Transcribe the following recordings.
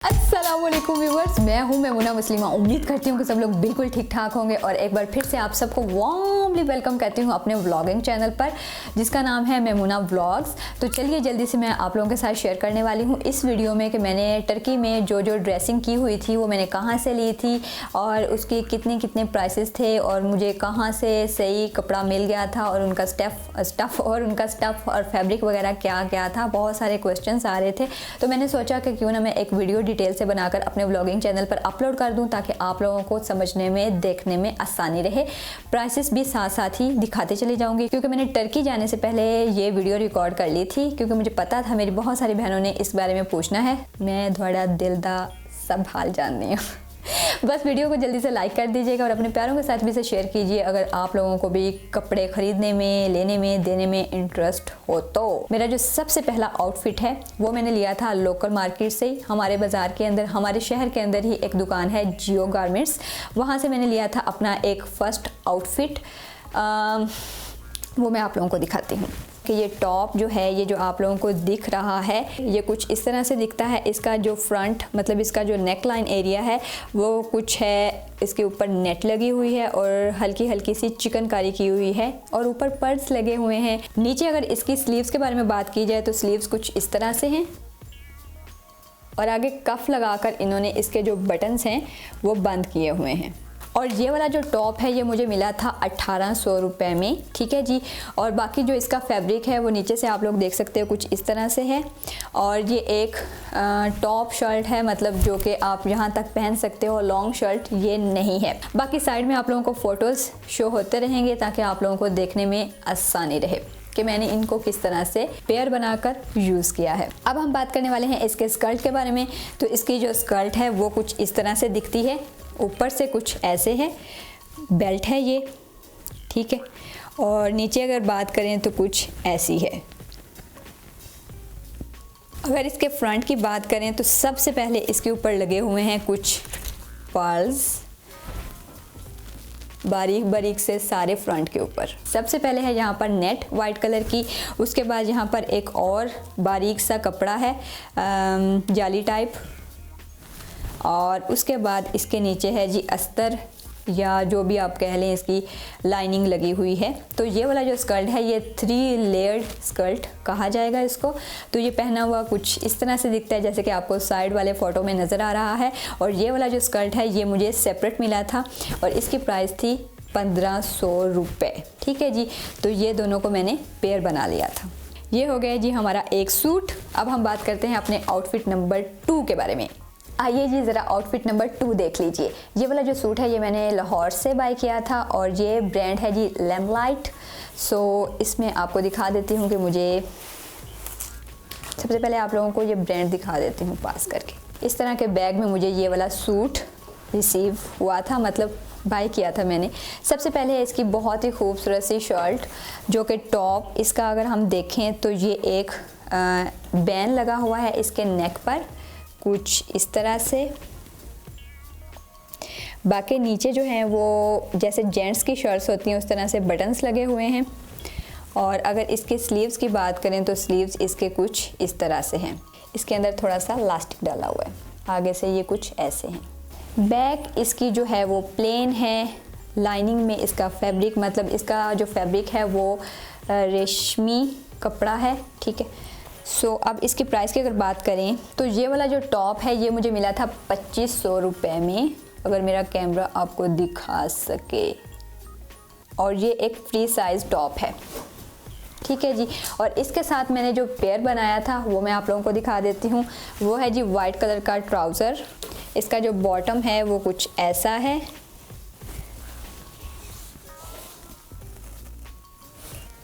अस्सलामुअलैकुम व्यूअर्स, मैं हूं मेमुना मुस्लिमा। उम्मीद करती हूं कि सब लोग बिल्कुल ठीक ठाक होंगे और एक बार फिर से आप सबको वार्मली वेलकम कहती हूं अपने व्लॉगिंग चैनल पर जिसका नाम है मेमुना व्लॉग्स। तो चलिए जल्दी से मैं आप लोगों के साथ शेयर करने वाली हूं इस वीडियो में कि मैंने टर्की में जो ड्रेसिंग की हुई थी वो मैंने कहां से ली थी और उसके कितने प्राइसेस थे और मुझे कहां से सही कपड़ा मिल गया था और उनका स्टफ़ और फैब्रिक वगैरह क्या क्या था। बहुत सारे क्वेश्चंस आ रहे थे तो मैंने सोचा कि क्यों ना मैं एक वीडियो डिटेल से बनाकर अपने व्लॉगिंग चैनल पर अपलोड कर दूं ताकि आप लोगों को समझने में देखने में आसानी रहे। प्राइसेस भी साथ साथ ही दिखाते चली जाऊंगी क्योंकि मैंने टर्की जाने से पहले ये वीडियो रिकॉर्ड कर ली थी क्योंकि मुझे पता था मेरी बहुत सारी बहनों ने इस बारे में पूछना है। मैं थोड़ा दिल दा सब हाल जाननी हूँ। बस वीडियो को जल्दी से लाइक कर दीजिएगा और अपने प्यारों के साथ भी इसे शेयर कीजिए अगर आप लोगों को भी कपड़े खरीदने में, लेने में, देने में इंटरेस्ट हो तो। मेरा जो सबसे पहला आउटफिट है वो मैंने लिया था लोकल मार्केट से। हमारे बाज़ार के अंदर, हमारे शहर के अंदर ही एक दुकान है जियो गारमेंट्स, वहाँ से मैंने लिया था अपना एक फ़र्स्ट आउटफिट। वो मैं आप लोगों को दिखाती हूँ कि ये टॉप जो है, ये जो आप लोगों को दिख रहा है, ये कुछ इस तरह से दिखता है। इसका जो फ्रंट मतलब इसका जो नेक लाइन एरिया है वो कुछ है, इसके ऊपर नेट लगी हुई है और हल्की हल्की सी चिकनकारी की हुई है और ऊपर पर्स लगे हुए हैं। नीचे अगर इसकी स्लीव्स के बारे में बात की जाए तो स्लीव्स कुछ इस तरह से हैं और आगे कफ लगाकर इन्होंने इसके जो बटन्स हैं वो बंद किए हुए हैं। और ये वाला जो टॉप है ये मुझे मिला था 1800 रुपये में, ठीक है जी। और बाकी जो इसका फैब्रिक है वो नीचे से आप लोग देख सकते हो कुछ इस तरह से है और ये एक टॉप शर्ट है, मतलब जो कि आप यहाँ तक पहन सकते हो। लॉन्ग शर्ट ये नहीं है। बाकी साइड में आप लोगों को फ़ोटोज़ शो होते रहेंगे ताकि आप लोगों को देखने में आसानी रहे कि मैंने इनको किस तरह से पेयर बनाकर यूज़ किया है। अब हम बात करने वाले हैं इसके स्कर्ट के बारे में। तो इसकी जो स्कर्ट है वो कुछ इस तरह से दिखती है, ऊपर से कुछ ऐसे है, बेल्ट है ये, ठीक है। और नीचे अगर बात करें तो कुछ ऐसी है। अगर इसके फ्रंट की बात करें तो सबसे पहले इसके ऊपर लगे हुए हैं कुछ पर्ल्स, बारीक बारीक से सारे फ्रंट के ऊपर। सबसे पहले है यहाँ पर नेट वाइट कलर की, उसके बाद यहाँ पर एक और बारीक सा कपड़ा है जाली टाइप, और उसके बाद इसके नीचे है जी अस्तर या जो भी आप कह लें, इसकी लाइनिंग लगी हुई है। तो ये वाला जो स्कर्ट है ये 3 लेयर्ड स्कर्ट कहा जाएगा इसको। तो ये पहना हुआ कुछ इस तरह से दिखता है जैसे कि आपको साइड वाले फ़ोटो में नज़र आ रहा है। और ये वाला जो स्कर्ट है ये मुझे सेपरेट मिला था और इसकी प्राइस थी 1500 रुपये, ठीक है जी। तो ये दोनों को मैंने पेयर बना लिया था। ये हो गया जी हमारा एक सूट। अब हम बात करते हैं अपने आउटफिट नंबर 2 के बारे में। आइए जी ज़रा आउटफिट नंबर 2 देख लीजिए। ये वाला जो सूट है ये मैंने लाहौर से बाय किया था और ये ब्रांड है जी लैम्पलाइट। सो इसमें आपको दिखा देती हूँ कि मुझे सबसे पहले आप लोगों को ये ब्रांड दिखा देती हूँ पास करके। इस तरह के बैग में मुझे ये वाला सूट रिसीव हुआ था, मतलब बाय किया था मैंने। सबसे पहले है इसकी बहुत ही खूबसूरत सी शर्ट जो कि टॉप, इसका अगर हम देखें तो ये एक बैन लगा हुआ है इसके नेक पर कुछ इस तरह से। बाकी नीचे जो है वो जैसे जेंट्स की शर्ट्स होती हैं उस तरह से बटन्स लगे हुए हैं। और अगर इसके स्लीव्स की बात करें तो स्लीव्स इसके कुछ इस तरह से हैं, इसके अंदर थोड़ा सा लास्टिक डाला हुआ है, आगे से ये कुछ ऐसे हैं। बैक इसकी जो है वो प्लेन है। लाइनिंग में इसका फैब्रिक, मतलब इसका जो फैब्रिक है वो रेशमी कपड़ा है, ठीक है। सो अब इसकी प्राइस की अगर बात करें तो ये वाला जो टॉप है ये मुझे मिला था 2500 रुपये में, अगर मेरा कैमरा आपको दिखा सके। और ये एक फ्री साइज़ टॉप है, ठीक है जी। और इसके साथ मैंने जो पेयर बनाया था वो मैं आप लोगों को दिखा देती हूँ। वो है जी वाइट कलर का ट्राउज़र। इसका जो बॉटम है वो कुछ ऐसा है,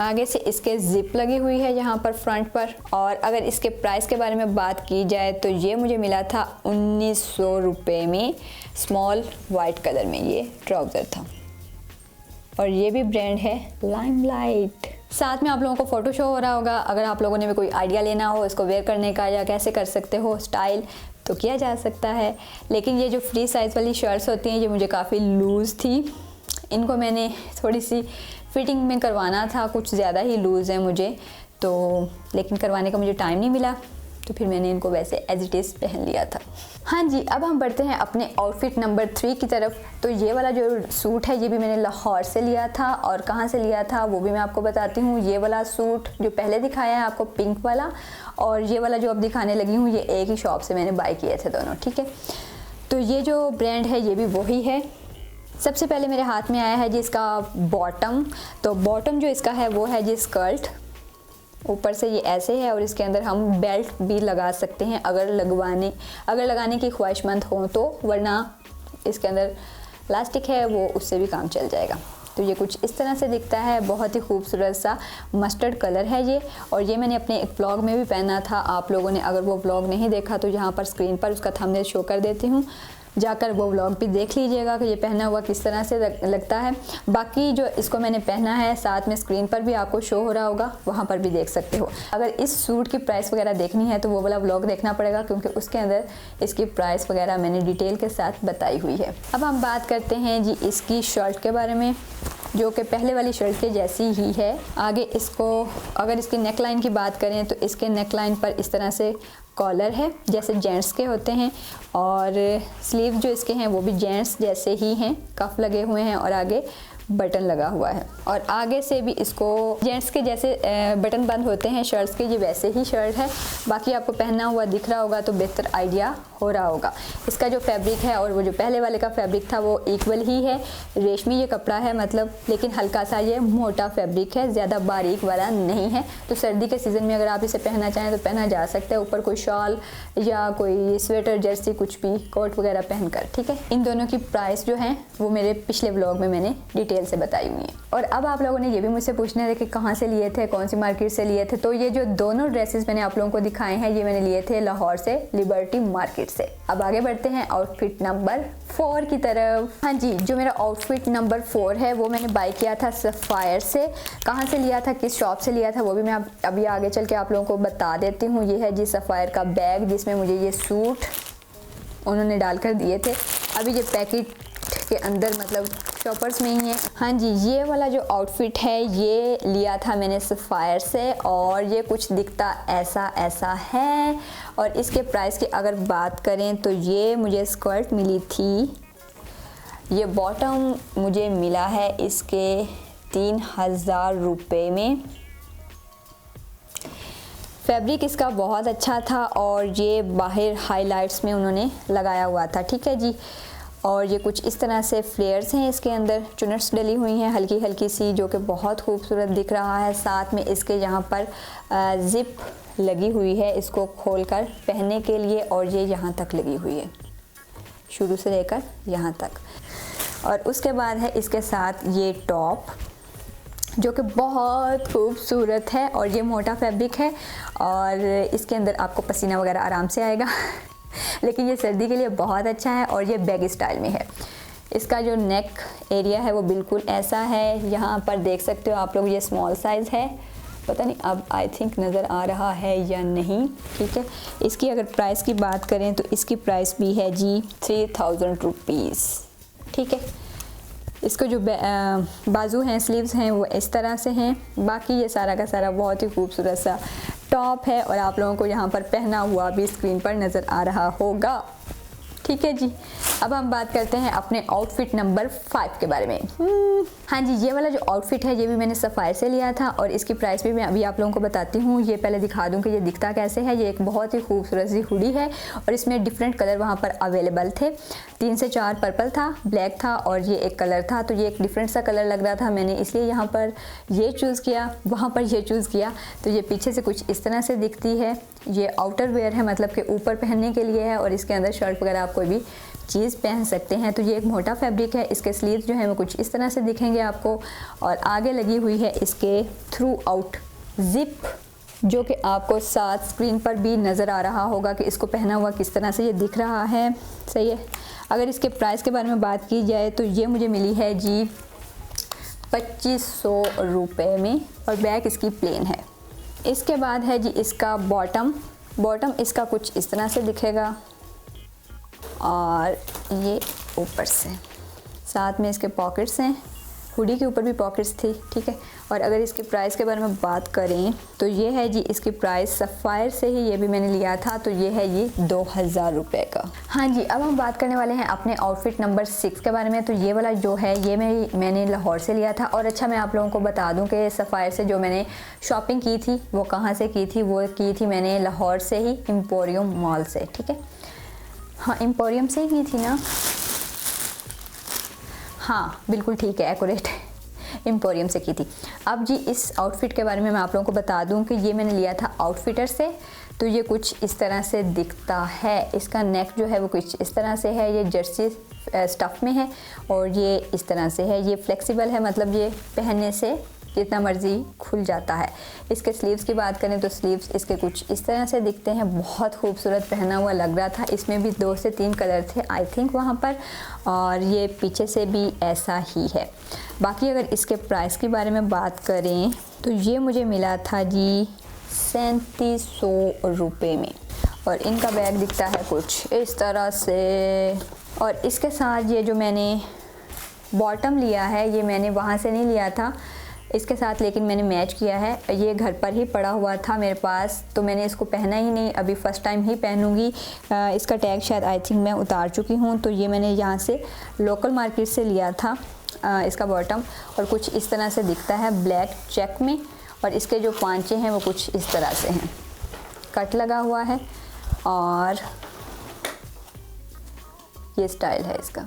आगे से इसके जिप लगी हुई है यहाँ पर फ्रंट पर। और अगर इसके प्राइस के बारे में बात की जाए तो ये मुझे मिला था 1900 रुपये में। स्मॉल वाइट कलर में ये ट्राउज़र था और ये भी ब्रांड है लाइमलाइट। साथ में आप लोगों को फ़ोटो शो हो रहा होगा। अगर आप लोगों ने भी कोई आइडिया लेना हो इसको वेयर करने का या कैसे कर सकते हो स्टाइल, तो किया जा सकता है। लेकिन ये जो फ्री साइज़ वाली शर्ट्स होती हैं ये मुझे काफ़ी लूज़ थी। इनको मैंने थोड़ी सी फिटिंग में करवाना था, कुछ ज़्यादा ही लूज़ है मुझे तो, लेकिन करवाने का मुझे टाइम नहीं मिला तो फिर मैंने इनको वैसे एज इट इज़ पहन लिया था। हाँ जी, अब हम बढ़ते हैं अपने आउटफिट नंबर 3 की तरफ। तो ये वाला जो सूट है ये भी मैंने लाहौर से लिया था, और कहाँ से लिया था वो भी मैं आपको बताती हूँ। ये वाला सूट जो पहले दिखाया है आपको पिंक वाला, और ये वाला जो अब दिखाने लगी हूँ, ये एक ही शॉप से मैंने बाय किए थे दोनों, ठीक है। तो ये जो ब्रांड है ये भी वही है। सबसे पहले मेरे हाथ में आया है जी इसका बॉटम। तो बॉटम जो इसका है वो है जी स्कर्ट, ऊपर से ये ऐसे है, और इसके अंदर हम बेल्ट भी लगा सकते हैं अगर लगाने की ख्वाहिशमंद हो तो, वरना इसके अंदर इलास्टिक है वो उससे भी काम चल जाएगा। तो ये कुछ इस तरह से दिखता है, बहुत ही खूबसूरत सा मस्टर्ड कलर है ये। और ये मैंने अपने एक ब्लॉग में भी पहना था, आप लोगों ने अगर वो ब्लॉग नहीं देखा तो यहाँ पर स्क्रीन पर उसका थंबनेल शो कर देती हूँ, जाकर वो व्लॉग भी देख लीजिएगा कि ये पहना हुआ किस तरह से लगता है। बाकी जो इसको मैंने पहना है साथ में स्क्रीन पर भी आपको शो हो रहा होगा, वहाँ पर भी देख सकते हो। अगर इस सूट की प्राइस वगैरह देखनी है तो वो वाला व्लॉग देखना पड़ेगा, क्योंकि उसके अंदर इसकी प्राइस वगैरह मैंने डिटेल के साथ बताई हुई है। अब हम बात करते हैं जी इसकी शर्ट के बारे में, जो कि पहले वाली शर्ट के जैसी ही है। आगे इसको अगर इसकी नेक लाइन की बात करें तो इसके नेक लाइन पर इस तरह से कॉलर है जैसे जेंट्स के होते हैं, और स्लीव जो इसके हैं वो भी जेंट्स जैसे ही हैं, कफ लगे हुए हैं और आगे बटन लगा हुआ है। और आगे से भी इसको जेंट्स के जैसे बटन बंद होते हैं शर्ट्स के, ये वैसे ही शर्ट है। बाकी आपको पहना हुआ दिख रहा होगा तो बेहतर आइडिया हो रहा होगा। इसका जो फैब्रिक है और वो जो पहले वाले का फैब्रिक था वो इक्वल ही है, रेशमी ये कपड़ा है मतलब, लेकिन हल्का सा ये मोटा फैब्रिक है, ज़्यादा बारीक वाला नहीं है। तो सर्दी के सीज़न में अगर आप इसे पहनना चाहें तो पहना जा सकता है, ऊपर कोई शॉल या कोई स्वेटर जर्सी कुछ भी कोट वगैरह पहनकर, ठीक है। इन दोनों की प्राइस जो है वो मेरे पिछले व्लॉग में मैंने डिटेल से बताई हुई है। और अब आप लोगों ने ये भी मुझसे पूछना है कि कहाँ से लिए थे, कौन सी मार्केट से लिए थे। तो ये जो दोनों ड्रेसेस मैंने आप लोगों को दिखाए हैं ये मैंने लिए थे लाहौर से, लिबर्टी मार्केट से। अब आगे बढ़ते हैं आउटफिट नंबर 4 की तरफ। हाँ जी, जो मेरा आउटफिट नंबर 4 है वो मैंने बाय किया था सफ़ायर से। कहाँ से लिया था, किस शॉप से लिया था वो भी मैं अभी आगे चल के आप लोगों को बता देती हूँ। ये है जी सफ़ायर का बैग, जिसमें मुझे ये सूट उन्होंने डालकर दिए थे। अभी ये पैकेट के अंदर मतलब शॉपर्स में ही है। हाँ जी, ये वाला जो आउटफिट है ये लिया था मैंने सफ़ायर से, और ये कुछ दिखता ऐसा है। और इसके प्राइस की अगर बात करें तो ये मुझे स्कर्ट मिली थी, ये बॉटम मुझे मिला है इसके 3000 रुपये में। फैब्रिक इसका बहुत अच्छा था और ये बाहर हाइलाइट्स में उन्होंने लगाया हुआ था, ठीक है जी। और ये कुछ इस तरह से फ्लेयर्स हैं, इसके अंदर चुनट्स डली हुई हैं हल्की हल्की सी, जो कि बहुत खूबसूरत दिख रहा है। साथ में इसके यहाँ पर ज़िप लगी हुई है इसको खोलकर पहनने के लिए, और ये यहाँ तक लगी हुई है, शुरू से लेकर यहाँ तक। और उसके बाद है इसके साथ ये टॉप, जो कि बहुत खूबसूरत है, और ये मोटा फैब्रिक है और इसके अंदर आपको पसीना वगैरह आराम से आएगा लेकिन ये सर्दी के लिए बहुत अच्छा है, और ये बैग स्टाइल में है। इसका जो नेक एरिया है वो बिल्कुल ऐसा है, यहाँ पर देख सकते हो आप लोग, ये स्मॉल साइज़ है, पता नहीं अब आई थिंक नज़र आ रहा है या नहीं, ठीक है। इसकी अगर प्राइस की बात करें तो इसकी प्राइस भी है जी 3000 रुपीज़, ठीक है। इसको जो बाजू हैं, स्लीव्स हैं, वो इस तरह से हैं। बाकी ये सारा का सारा बहुत ही खूबसूरत सा टॉप है, और आप लोगों को यहाँ पर पहना हुआ भी स्क्रीन पर नज़र आ रहा होगा, ठीक है जी। अब हम बात करते हैं अपने आउटफिट नंबर 5 के बारे में। हाँ जी, ये वाला जो आउटफिट है ये भी मैंने सफ़ायर से लिया था, और इसकी प्राइस भी मैं अभी आप लोगों को बताती हूँ। ये पहले दिखा दूँ कि ये दिखता कैसे है। ये एक बहुत ही खूबसूरत सी हुडी है, और इसमें डिफरेंट कलर वहाँ पर अवेलेबल थे, 3 से 4 पर्पल था, ब्लैक था, और ये एक कलर था। तो ये एक डिफरेंट सा कलर लग रहा था, मैंने इसलिए यहाँ पर ये चूज़ किया, वहाँ पर ये चूज़ किया। तो ये पीछे से कुछ इस तरह से दिखती है। ये आउटर वेयर है, मतलब कि ऊपर पहनने के लिए है, और इसके अंदर शर्ट वगैरह आप कोई भी चीज़ पहन सकते हैं। तो ये एक मोटा फैब्रिक है। इसके स्लीव्स जो है वो कुछ इस तरह से दिखेंगे आपको, और आगे लगी हुई है इसके थ्रू आउट जिप, जो कि आपको साथ स्क्रीन पर भी नज़र आ रहा होगा कि इसको पहना हुआ किस तरह से ये दिख रहा है, सही है। अगर इसके प्राइस के बारे में बात की जाए तो ये मुझे मिली है जी 2500 रुपये में, और बैक इसकी प्लेन है। इसके बाद है जी इसका बॉटम इसका कुछ इस तरह से दिखेगा, और ये ऊपर से, साथ में इसके पॉकेट्स हैं, हुडी के ऊपर भी पॉकेट्स थी, ठीक है। और अगर इसकी प्राइस के बारे में बात करें तो ये है जी, इसकी प्राइस सफ़ायर से ही ये भी मैंने लिया था, तो ये है ये 2000 रुपये का। हाँ जी, अब हम बात करने वाले हैं अपने आउटफिट नंबर 6 के बारे में। तो ये वाला जो है ये मैंने लाहौर से लिया था। और अच्छा, मैं आप लोगों को बता दूं कि सफ़ायर से जो मैंने शॉपिंग की थी वो कहाँ से की थी, वो की थी मैंने लाहौर से ही, एम्पोरियम मॉल से, ठीक है। हाँ, एम्पोरियम से ही की थी ना, हाँ बिल्कुल ठीक है, एक्यूरेट, एम्पोरियम से की थी। अब जी इस आउटफिट के बारे में मैं आप लोगों को बता दूं कि ये मैंने लिया था आउटफिटर से। तो ये कुछ इस तरह से दिखता है, इसका नेक जो है वो कुछ इस तरह से है, ये जर्सी स्टफ़ में है और ये इस तरह से है, ये फ्लेक्सिबल है, मतलब ये पहनने से जितना मर्ज़ी खुल जाता है। इसके स्लीव्स की बात करें तो स्लीव्स इसके कुछ इस तरह से दिखते हैं, बहुत खूबसूरत पहना हुआ लग रहा था। इसमें भी 2 से 3 कलर थे आई थिंक वहाँ पर, और ये पीछे से भी ऐसा ही है। बाकी अगर इसके प्राइस के बारे में बात करें तो ये मुझे मिला था जी 3700 रुपये में, और इनका बैग दिखता है कुछ इस तरह से। और इसके साथ ये जो मैंने बॉटम लिया है ये मैंने वहाँ से नहीं लिया था इसके साथ, लेकिन मैंने मैच किया है। ये घर पर ही पड़ा हुआ था मेरे पास, तो मैंने इसको पहना ही नहीं, अभी फ़र्स्ट टाइम ही पहनूंगी। इसका टैग शायद आई थिंक मैं उतार चुकी हूँ। तो ये मैंने यहाँ से लोकल मार्केट से लिया था इसका बॉटम, और कुछ इस तरह से दिखता है ब्लैक चेक में, और इसके जो पांचे हैं वो कुछ इस तरह से हैं, कट लगा हुआ है, और ये स्टाइल है इसका।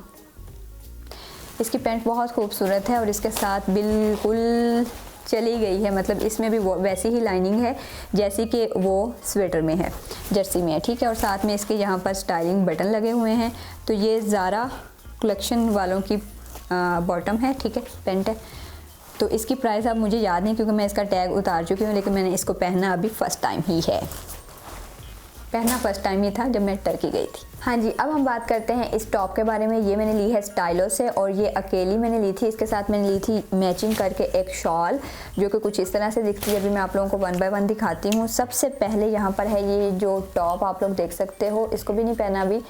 इसकी पैंट बहुत खूबसूरत है और इसके साथ बिल्कुल चली गई है, मतलब इसमें भी वो वैसी ही लाइनिंग है जैसी कि वो स्वेटर में है, जर्सी में है, ठीक है। और साथ में इसके यहाँ पर स्टाइलिंग बटन लगे हुए हैं। तो ये ज़ारा कलेक्शन वालों की बॉटम है, ठीक है, पैंट है। तो इसकी प्राइस अब मुझे याद नहीं क्योंकि मैं इसका टैग उतार चुकी हूँ, लेकिन मैंने इसको पहना अभी फ़र्स्ट टाइम ही है, पहना फ़र्स्ट टाइम ही था जब मैं टर्की गई थी। हाँ जी, अब हम बात करते हैं इस टॉप के बारे में। ये मैंने ली है स्टाइलो से, और ये अकेली मैंने ली थी। इसके साथ मैंने ली थी मैचिंग करके एक शॉल जो कि कुछ इस तरह से दिखती है। अभी मैं आप लोगों को 1 बाय 1 दिखाती हूँ। सबसे पहले यहाँ पर है ये जो टॉप आप लोग देख सकते हो, इसको भी नहीं पहना अभी,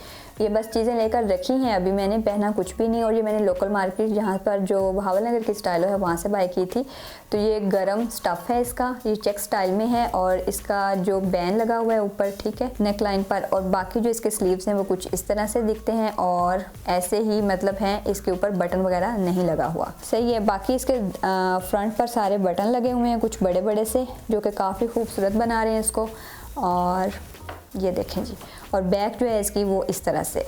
ये बस चीज़ें लेकर रखी हैं, अभी मैंने पहना कुछ भी नहीं। और ये मैंने लोकल मार्केट जहाँ पर जो भावलनगर की स्टाइलो है वहाँ से बाय की थी। तो ये गरम स्टफ़ है इसका, ये चेक स्टाइल में है, और इसका जो बैन लगा हुआ है ऊपर, ठीक है, नेक लाइन पर। और बाकी जो इसके स्लीव्स हैं वो कुछ इस तरह से दिखते हैं, और ऐसे ही मतलब हैं, इसके ऊपर बटन वगैरह नहीं लगा हुआ, सही है। बाकी इसके फ्रंट पर सारे बटन लगे हुए हैं कुछ बड़े बड़े से, जो कि काफ़ी खूबसूरत बना रहे हैं इसको। और ये देखें जी, और बैक जो है इसकी वो इस तरह से,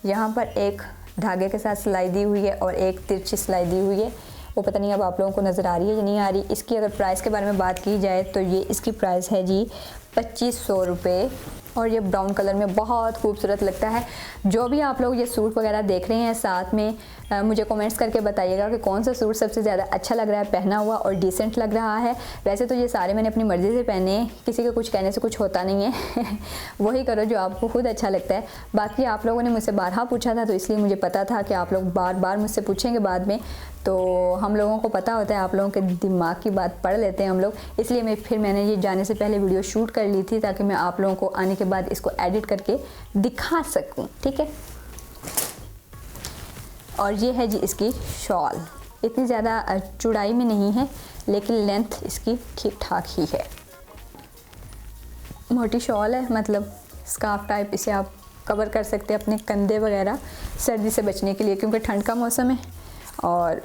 यहाँ पर एक धागे के साथ सिलाई दी हुई है और एक तिरछी सिलाई दी हुई है, वो पता नहीं अब आप लोगों को नज़र आ रही है या नहीं आ रही। इसकी अगर प्राइस के बारे में बात की जाए तो ये इसकी प्राइस है जी 2500 रुपये, और ये ब्राउन कलर में बहुत खूबसूरत लगता है। जो भी आप लोग ये सूट वगैरह देख रहे हैं साथ में मुझे कमेंट्स करके बताइएगा कि कौन सा सूट सबसे ज़्यादा अच्छा लग रहा है पहना हुआ और डिसेंट लग रहा है। वैसे तो ये सारे मैंने अपनी मर्ज़ी से पहने, किसी के कुछ कहने से कुछ होता नहीं है वही करो जो आपको खुद अच्छा लगता है। बाकी आप लोगों ने मुझसे बारहा पूछा था, तो इसलिए मुझे पता था कि आप लोग बार बार मुझसे पूछेंगे बाद में, तो हम लोगों को पता होता है, आप लोगों के दिमाग की बात पढ़ लेते हैं हम लोग। इसलिए मैंने ये जाने से पहले वीडियो शूट कर ली थी ताकि मैं आप लोगों को आने के बाद इसको एडिट करके दिखा सकूं, ठीक है। और ये है जी इसकी शॉल, इतनी ज़्यादा चौड़ाई में नहीं है लेकिन लेंथ इसकी ठीक ठाक ही है। मोटी शॉल है, मतलब स्कार्फ टाइप, इसे आप कवर कर सकते हैं अपने कंधे वगैरह सर्दी से बचने के लिए, क्योंकि ठंड का मौसम है। और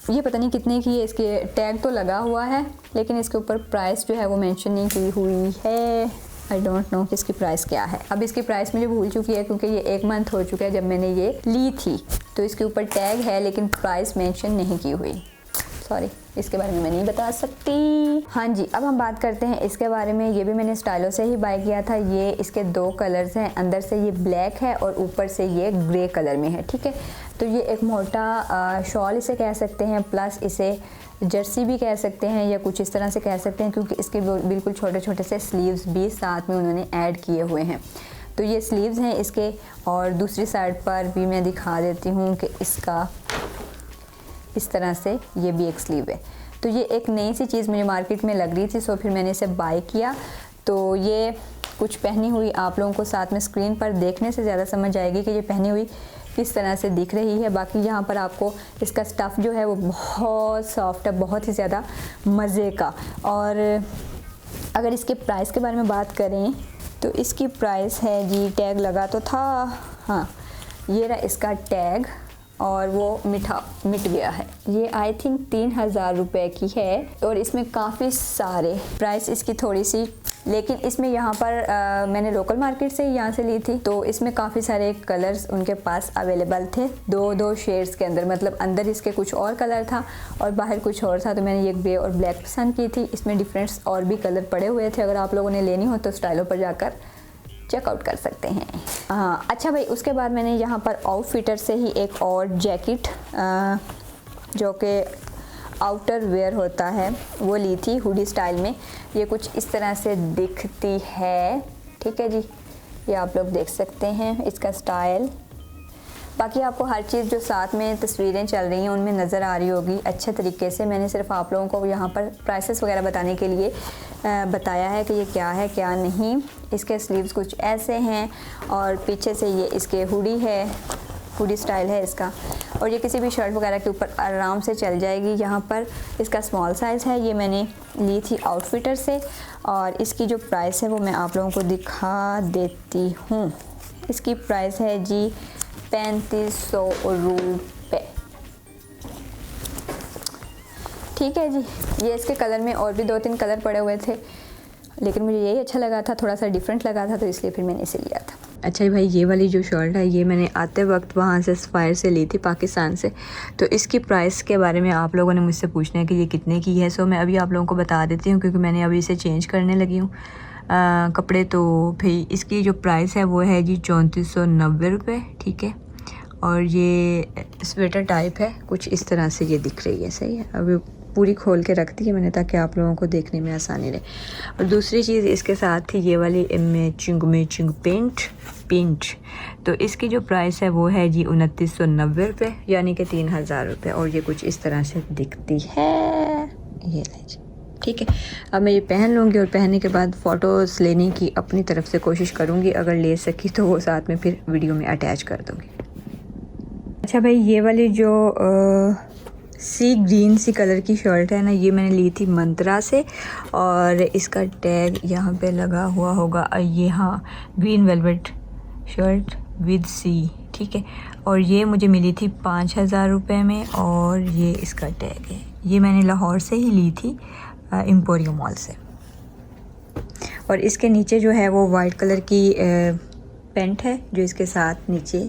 ये पता नहीं कितने की है, इसके टैग तो लगा हुआ है लेकिन इसके ऊपर प्राइस जो है वो मेंशन नहीं की हुई है। आई डोंट नो कि इसकी प्राइस क्या है। अब इसकी प्राइस मुझे भूल चुकी है क्योंकि ये 1 मंथ हो चुका है जब मैंने ये ली थी। तो इसके ऊपर टैग है लेकिन प्राइस मेंशन नहीं की हुई, सॉरी, इसके बारे में मैं नहीं बता सकती। हाँ जी, अब हम बात करते हैं इसके बारे में। ये भी मैंने स्टाइलो से ही बाय किया था। ये इसके 2 कलर्स हैं, अंदर से ये ब्लैक है और ऊपर से ये ग्रे कलर में है, ठीक है। तो ये एक मोटा शॉल इसे कह सकते हैं, प्लस इसे जर्सी भी कह सकते हैं या कुछ इस तरह से कह सकते हैं, क्योंकि इसके बिल्कुल छोटे छोटे से स्लीव्स भी साथ में उन्होंने ऐड किए हुए हैं। तो ये स्लीव्स हैं इसके, और दूसरी साइड पर भी मैं दिखा देती हूँ कि इसका इस तरह से ये भी एक स्लीव है। तो ये एक नई सी चीज़ मुझे मार्केट में लग रही थी, सो फिर मैंने इसे बाय किया। तो ये कुछ पहनी हुई आप लोगों को साथ में स्क्रीन पर देखने से ज़्यादा समझ आएगी कि ये पहनी हुई किस तरह से दिख रही है। बाकी यहाँ पर आपको इसका स्टफ़ जो है वो बहुत सॉफ्ट है, बहुत ही ज़्यादा मज़े का। और अगर इसके प्राइस के बारे में बात करें तो इसकी प्राइस है जी, टैग लगा तो था, हाँ ये रहा इसका टैग, और वो मिट गया है। ये आई थिंक 3000 रुपये की है और इसमें काफ़ी सारे, प्राइस इसकी थोड़ी सी, लेकिन इसमें यहाँ पर मैंने लोकल मार्केट से यहाँ से ली थी, तो इसमें काफ़ी सारे कलर्स उनके पास अवेलेबल थे, दो शेड्स के अंदर, मतलब अंदर इसके कुछ और कलर था और बाहर कुछ और था। तो मैंने ये ग्रे और ब्लैक पसंद की थी। इसमें डिफरेंट और भी कलर पड़े हुए थे, अगर आप लोगों ने लेनी हो तो स्टाइलों पर जाकर चेकआउट कर सकते हैं। हाँ अच्छा भाई, उसके बाद मैंने यहाँ पर आउटफिटर से ही एक और जैकेट जो कि आउटर वेयर होता है वो ली थी, हुडी स्टाइल में। ये कुछ इस तरह से दिखती है, ठीक है जी, ये आप लोग देख सकते हैं इसका स्टाइल। बाकी आपको हर चीज़ जो साथ में तस्वीरें चल रही हैं उनमें नज़र आ रही होगी अच्छे तरीके से। मैंने सिर्फ आप लोगों को यहाँ पर प्राइसेस वगैरह बताने के लिए बताया है कि ये क्या है क्या नहीं। इसके स्लीव्स कुछ ऐसे हैं और पीछे से ये इसके हुडी है, हुडी स्टाइल है इसका, और ये किसी भी शर्ट वगैरह के ऊपर आराम से चल जाएगी। यहाँ पर इसका स्मॉल साइज़ है, ये मैंने ली थी आउटफिटर से, और इसकी जो प्राइस है वो मैं आप लोगों को दिखा देती हूँ। इसकी प्राइस है जी 3500 रुपये, ठीक है जी। ये इसके कलर में और भी 2-3 कलर पड़े हुए थे, लेकिन मुझे यही अच्छा लगा था, थोड़ा सा डिफरेंट लगा था, तो इसलिए फिर मैंने इसे लिया था। अच्छा भाई, ये वाली जो शर्ट है ये मैंने आते वक्त वहाँ से स्पायर से ली थी, पाकिस्तान से। तो इसकी प्राइस के बारे में आप लोगों ने मुझसे पूछना है कि ये कितने की है। सो मैं अभी आप लोगों को बता देती हूँ, क्योंकि मैंने अभी इसे चेंज करने लगी हूँ कपड़े। तो भाई इसकी जो प्राइस है वो है जी 3490 रुपये, ठीक है। और ये स्वेटर टाइप है, कुछ इस तरह से ये दिख रही है, सही है। अभी पूरी खोल के रख दी है मैंने ताकि आप लोगों को देखने में आसानी रहे। और दूसरी चीज़ इसके साथ थी ये वाली मैचिंग पेंट। तो इसकी जो प्राइस है वो है जी 2990 रुपये, यानी कि 3000 रुपये। और ये कुछ इस तरह से दिखती है, ये जी, ठीक है। अब मैं ये पहन लूँगी और पहनने के बाद फ़ोटोज़ लेने की अपनी तरफ से कोशिश करूँगी, अगर ले सकी तो वो साथ में फिर वीडियो में अटैच कर दूँगी। अच्छा भाई, ये वाली जो सी ग्रीन सी कलर की शर्ट है ना, ये मैंने ली थी मंत्रा से, और इसका टैग यहाँ पे लगा हुआ होगा। ये हाँ, green velvet shirt with see, ठीक है। और ये मुझे मिली थी 5000 रुपये में, और ये इसका टैग है। ये मैंने लाहौर से ही ली थी, एम्पोरियो मॉल से। और इसके नीचे जो है वो वाइट कलर की पैंट है जो इसके साथ नीचे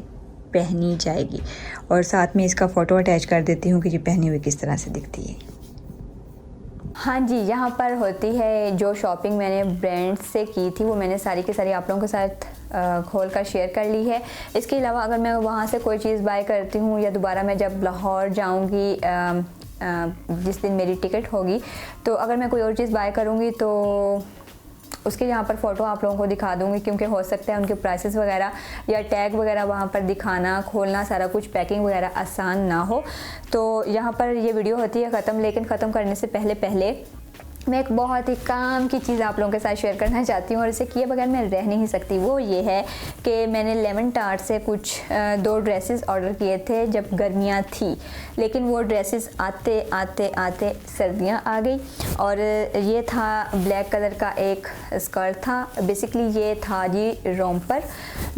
पहनी जाएगी, और साथ में इसका फ़ोटो अटैच कर देती हूँ कि ये पहनी हुई किस तरह से दिखती है। हाँ जी, यहाँ पर होती है जो शॉपिंग मैंने ब्रांड से की थी वो मैंने सारी की सारी आप लोगों के साथ खोल कर शेयर कर ली है। इसके अलावा अगर मैं वहाँ से कोई चीज़ बाय करती हूँ या दोबारा मैं जब लाहौर जाऊँगी, जिस दिन मेरी टिकट होगी, तो अगर मैं कोई और चीज़ बाय करूँगी तो उसके यहाँ पर फ़ोटो आप लोगों को दिखा दूँगी, क्योंकि हो सकता है उनके प्राइसेस वगैरह या टैग वगैरह वहाँ पर दिखाना, खोलना, सारा कुछ पैकिंग वगैरह आसान ना हो। तो यहाँ पर ये वीडियो होती है ख़त्म, लेकिन ख़त्म करने से पहले मैं एक बहुत ही काम की चीज़ आप लोगों के साथ शेयर करना चाहती हूँ, और इसे किए बगैर मैं रह नहीं सकती। वो ये है कि मैंने लेमन टार्ट से कुछ 2 ड्रेसेस ऑर्डर किए थे जब गर्मियाँ थी, लेकिन वो ड्रेसेस आते आते सर्दियाँ आ गई। और ये था ब्लैक कलर का एक स्कर्ट था, बेसिकली ये था जी रोम्पर,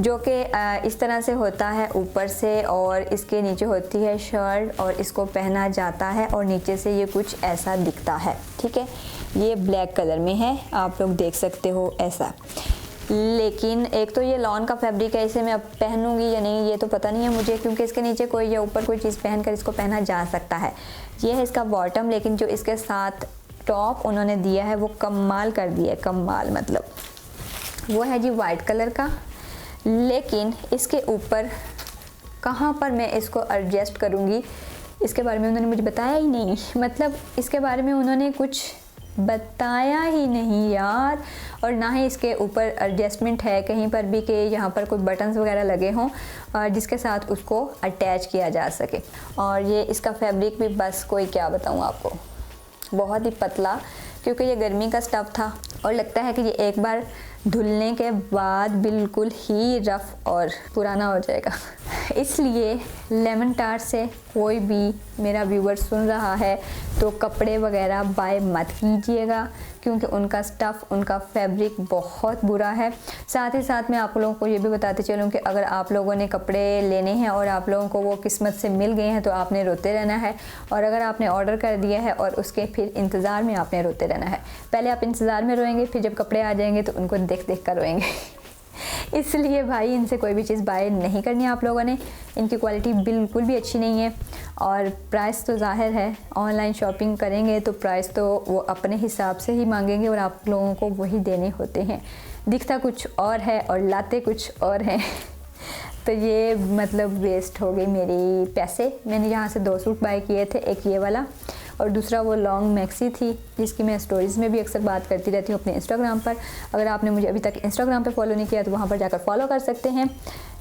जो कि इस तरह से होता है ऊपर से, और इसके नीचे होती है शर्ट, और इसको पहना जाता है और नीचे से ये कुछ ऐसा दिखता है, ठीक है। ये ब्लैक कलर में है, आप लोग देख सकते हो ऐसा। लेकिन एक तो ये लॉन का फैब्रिक है, इसे मैं अब पहनूंगी या नहीं ये तो पता नहीं है मुझे, क्योंकि इसके नीचे कोई या ऊपर कोई चीज़ पहनकर इसको पहना जा सकता है। ये है इसका बॉटम, लेकिन जो इसके साथ टॉप उन्होंने दिया है वो कमाल कर दिया है, कमाल मतलब वो है जी वाइट कलर का। लेकिन इसके ऊपर कहाँ पर मैं इसको एडजस्ट करूँगी इसके बारे में उन्होंने मुझे बताया ही नहीं, मतलब इसके बारे में उन्होंने कुछ बताया ही नहीं यार। और ना ही इसके ऊपर एडजस्टमेंट है कहीं पर भी कि यहाँ पर कोई बटन्स वगैरह लगे हों और जिसके साथ उसको अटैच किया जा सके। और ये इसका फैब्रिक भी बस कोई क्या बताऊँ आपको, बहुत ही पतला, क्योंकि ये गर्मी का स्टफ़ था और लगता है कि ये एक बार धुलने के बाद बिल्कुल ही रफ़ और पुराना हो जाएगा। इसलिए लेमन टार्ट से कोई भी मेरा व्यूवर सुन रहा है तो कपड़े वगैरह बाय मत कीजिएगा, क्योंकि उनका स्टफ़, उनका फैब्रिक बहुत बुरा है। साथ ही साथ मैं आप लोगों को ये भी बताते चलूँ कि अगर आप लोगों ने कपड़े लेने हैं और आप लोगों को वो किस्मत से मिल गए हैं तो आपने रोते रहना है, और अगर आपने ऑर्डर कर दिया है और उसके फिर इंतज़ार में आपने रोते रहना है। पहले आप इंतज़ार में रोएंगे, फिर जब कपड़े आ जाएंगे तो उनको देख देख कर रोएंगे। इसलिए भाई इनसे कोई भी चीज़ बाय नहीं करनी आप लोगों ने। इनकी क्वालिटी बिल्कुल भी अच्छी नहीं है, और प्राइस तो ज़ाहिर है ऑनलाइन शॉपिंग करेंगे तो प्राइस तो वो अपने हिसाब से ही मांगेंगे और आप लोगों को वही देने होते हैं। दिखता कुछ और है और लाते कुछ और हैं। तो ये मतलब वेस्ट हो गई मेरी पैसे। मैंने यहाँ से 2 सूट बाय किए थे, एक ये वाला और दूसरा वो लॉन्ग मैक्सी थी जिसकी मैं स्टोरीज़ में भी अक्सर बात करती रहती हूँ अपने इंस्टाग्राम पर। अगर आपने मुझे अभी तक इंस्टाग्राम पे फॉलो नहीं किया तो वहाँ पर जाकर फॉलो कर सकते हैं।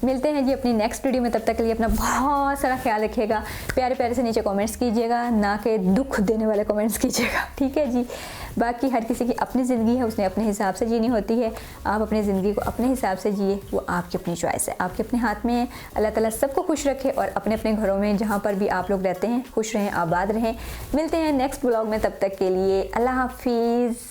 मिलते हैं जी अपनी नेक्स्ट वीडियो में, तब तक के लिए अपना बहुत सारा ख्याल रखिएगा। प्यारे प्यारे से नीचे कमेंट्स कीजिएगा, ना कि दुख देने वाले कमेंट्स कीजिएगा, ठीक है जी। बाकी हर किसी की अपनी ज़िंदगी है, उसने अपने हिसाब से जीनी होती है। आप अपनी ज़िंदगी को अपने हिसाब से जिए, वो आपकी अपनी चॉइस है, आपके अपने हाथ में है। अल्लाह ताला सबको खुश रखे और अपने अपने घरों में जहाँ पर भी आप लोग रहते हैं खुश रहें, आबाद रहें। मिलते हैं नेक्स्ट ब्लॉग में, तब तक के लिए अल्लाह हाफिज़।